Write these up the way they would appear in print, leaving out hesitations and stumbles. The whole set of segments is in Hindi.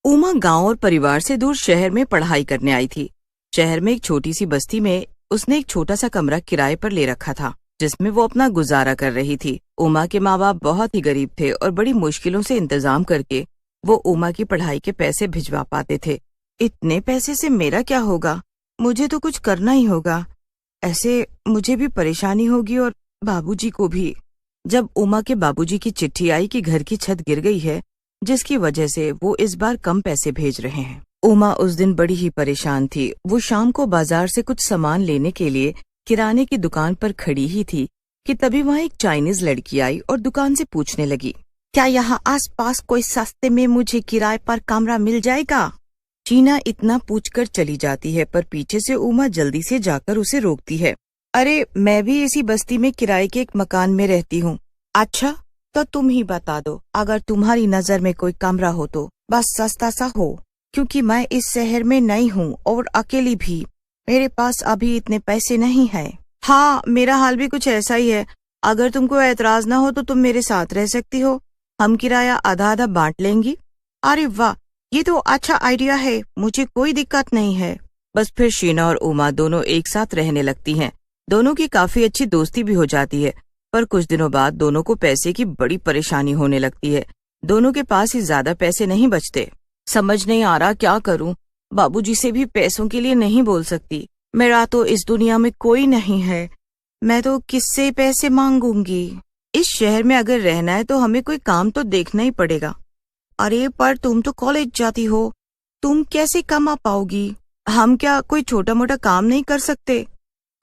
उमा गांव और परिवार से दूर शहर में पढ़ाई करने आई थी। शहर में एक छोटी सी बस्ती में उसने एक छोटा सा कमरा किराए पर ले रखा था, जिसमें वो अपना गुजारा कर रही थी। उमा के माँ बाप बहुत ही गरीब थे और बड़ी मुश्किलों से इंतजाम करके वो उमा की पढ़ाई के पैसे भिजवा पाते थे। इतने पैसे से मेरा क्या होगा, मुझे तो कुछ करना ही होगा, ऐसे मुझे भी परेशानी होगी और बाबूजी को भी। जब उमा के बाबूजी की चिट्ठी आई कि घर की छत गिर गई है, जिसकी वजह से वो इस बार कम पैसे भेज रहे हैं, उमा उस दिन बड़ी ही परेशान थी। वो शाम को बाजार से कुछ सामान लेने के लिए किराने की दुकान पर खड़ी ही थी कि तभी वहाँ एक चाइनीज लड़की आई और दुकान से पूछने लगी, क्या यहाँ आसपास कोई सस्ते में मुझे किराए पर कमरा मिल जाएगा? शीना इतना पूछकर चली जाती है, पर पीछे से उमा जल्दी से जाकर उसे रोकती है। अरे, मैं भी इसी बस्ती में किराए के एक मकान में रहती हूँ। अच्छा, तो तुम ही बता दो, अगर तुम्हारी नजर में कोई कमरा हो तो बस सस्ता सा हो, क्योंकि मैं इस शहर में नई हूँ और अकेली भी। मेरे पास अभी इतने पैसे नहीं है। हाँ, मेरा हाल भी कुछ ऐसा ही है। अगर तुमको एतराज ना हो तो तुम मेरे साथ रह सकती हो, हम किराया आधा आधा बांट लेंगी। अरे वाह, ये तो अच्छा आइडिया है, मुझे कोई दिक्कत नहीं है। बस फिर शीना और उमा दोनों एक साथ रहने लगती हैं। दोनों की काफी अच्छी दोस्ती भी हो जाती है, पर कुछ दिनों बाद दोनों को पैसे की बड़ी परेशानी होने लगती है। दोनों के पास ही ज्यादा पैसे नहीं बचते। समझ नहीं आ रहा क्या करूं, बाबूजी से भी पैसों के लिए नहीं बोल सकती। मेरा तो इस दुनिया में कोई नहीं है, मैं तो किससे पैसे मांगूंगी? इस शहर में अगर रहना है तो हमें कोई काम तो देखना ही पड़ेगा। अरे, पर तुम तो कॉलेज जाती हो, तुम कैसे कमा पाओगी? हम क्या कोई छोटा मोटा काम नहीं कर सकते?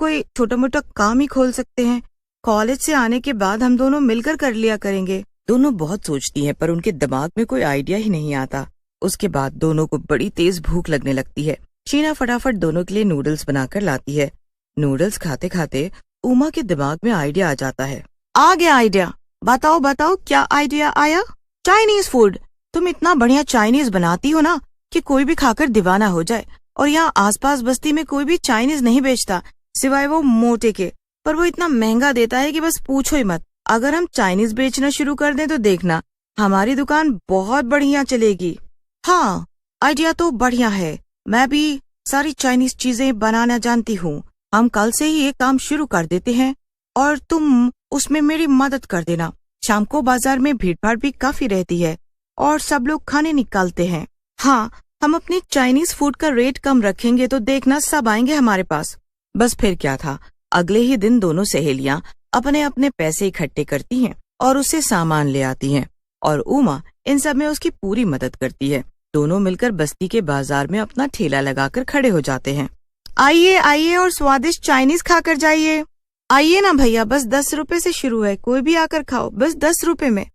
कोई छोटा मोटा काम ही खोल सकते हैं। कॉलेज से आने के बाद हम दोनों मिलकर कर लिया करेंगे। दोनों बहुत सोचती हैं, पर उनके दिमाग में कोई आइडिया ही नहीं आता। उसके बाद दोनों को बड़ी तेज भूख लगने लगती है। शीना फटाफट दोनों के लिए नूडल्स बनाकर लाती है। नूडल्स खाते खाते उमा के दिमाग में आइडिया आ जाता है। आ गया आइडिया, बताओ बताओ क्या आइडिया आया? Chinese food. तुम इतना बढ़िया चाइनीज बनाती हो ना कि कोई भी खाकर दीवाना हो जाए। और यहाँ आसपास बस्ती में कोई भी चाइनीज नहीं बेचता सिवाय वो मोटे के, पर वो इतना महंगा देता है कि बस पूछो ही मत। अगर हम चाइनीज बेचना शुरू कर दें तो देखना, हमारी दुकान बहुत बढ़िया चलेगी। हाँ, आइडिया तो बढ़िया है, मैं भी सारी चाइनीज चीजें बनाना जानती हूँ। हम कल से ही ये काम शुरू कर देते हैं और तुम उसमें मेरी मदद कर देना। शाम को बाजार में भीड़ भाड़ भी काफी रहती है और सब लोग खाने निकालते हैं। हाँ, हम अपनी चाइनीज फूड का रेट कम रखेंगे तो देखना सब आएंगे हमारे पास। बस फिर क्या था, अगले ही दिन दोनों सहेलियां अपने अपने पैसे इकट्ठे करती हैं और उससे सामान ले आती हैं, और उमा इन सब में उसकी पूरी मदद करती है। दोनों मिलकर बस्ती के बाजार में अपना ठेला लगाकर खड़े हो जाते हैं। आइए आइए और स्वादिष्ट चाइनीज खाकर जाइए। आइए ना भैया, बस 10 रुपए से शुरू है, कोई भी आकर खाओ, बस 10 रुपए में।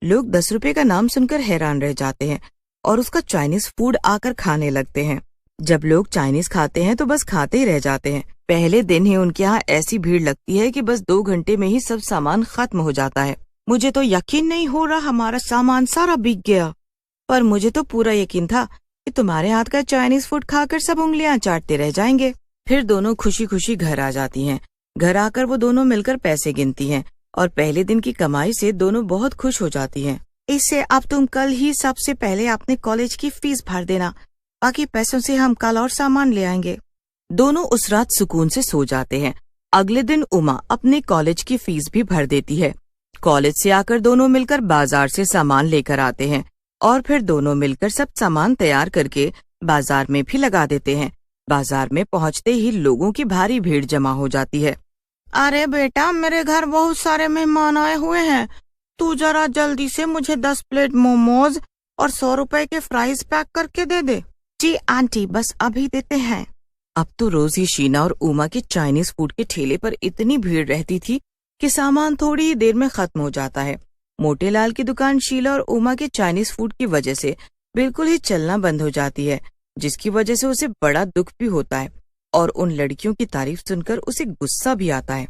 लोग 10 रुपए का नाम सुनकर हैरान रह जाते हैं और उसका चाइनीज फूड आकर खाने लगते हैं। जब लोग चाइनीज खाते हैं तो बस खाते ही रह जाते हैं। पहले दिन ही उनके यहाँ ऐसी भीड़ लगती है कि बस 2 घंटे में ही सब सामान खत्म हो जाता है। मुझे तो यकीन नहीं हो रहा हमारा सामान सारा बिक गया, पर मुझे तो पूरा यकीन था कि तुम्हारे हाथ का चाइनीज फूड खाकर सब उंगलियां चाटते रह जाएंगे। फिर दोनों खुशी खुशी घर आ जाती हैं। घर आकर वो दोनों मिलकर पैसे गिनती हैं और पहले दिन की कमाई से दोनों बहुत खुश हो जाती हैं। इससे अब तुम कल ही सबसे पहले अपने कॉलेज की फीस भर देना, बाकी पैसों से हम कल और सामान ले आएंगे। दोनों उस रात सुकून से सो जाते हैं। अगले दिन उमा अपने कॉलेज की फीस भी भर देती है। कॉलेज से आकर दोनों मिलकर बाजार से सामान लेकर आते हैं और फिर दोनों मिलकर सब सामान तैयार करके बाजार में भी लगा देते हैं। बाजार में पहुंचते ही लोगों की भारी भीड़ जमा हो जाती है। अरे बेटा, मेरे घर बहुत सारे मेहमान आए हुए हैं, तू जरा जल्दी से मुझे 10 प्लेट मोमोज और 100 रुपए के फ्राइज पैक करके दे दे। जी आंटी, बस अभी देते हैं। अब तो रोज ही शीना और उमा के चाइनीज फूड के ठेले पर इतनी भीड़ रहती थी कि सामान थोड़ी ही देर में खत्म हो जाता है। मोटे लाल की दुकान शीला और उमा के चाइनीज फूड की वजह से बिल्कुल ही चलना बंद हो जाती है, जिसकी वजह से उसे बड़ा दुख भी होता है और उन लड़कियों की तारीफ सुनकर उसे गुस्सा भी आता है।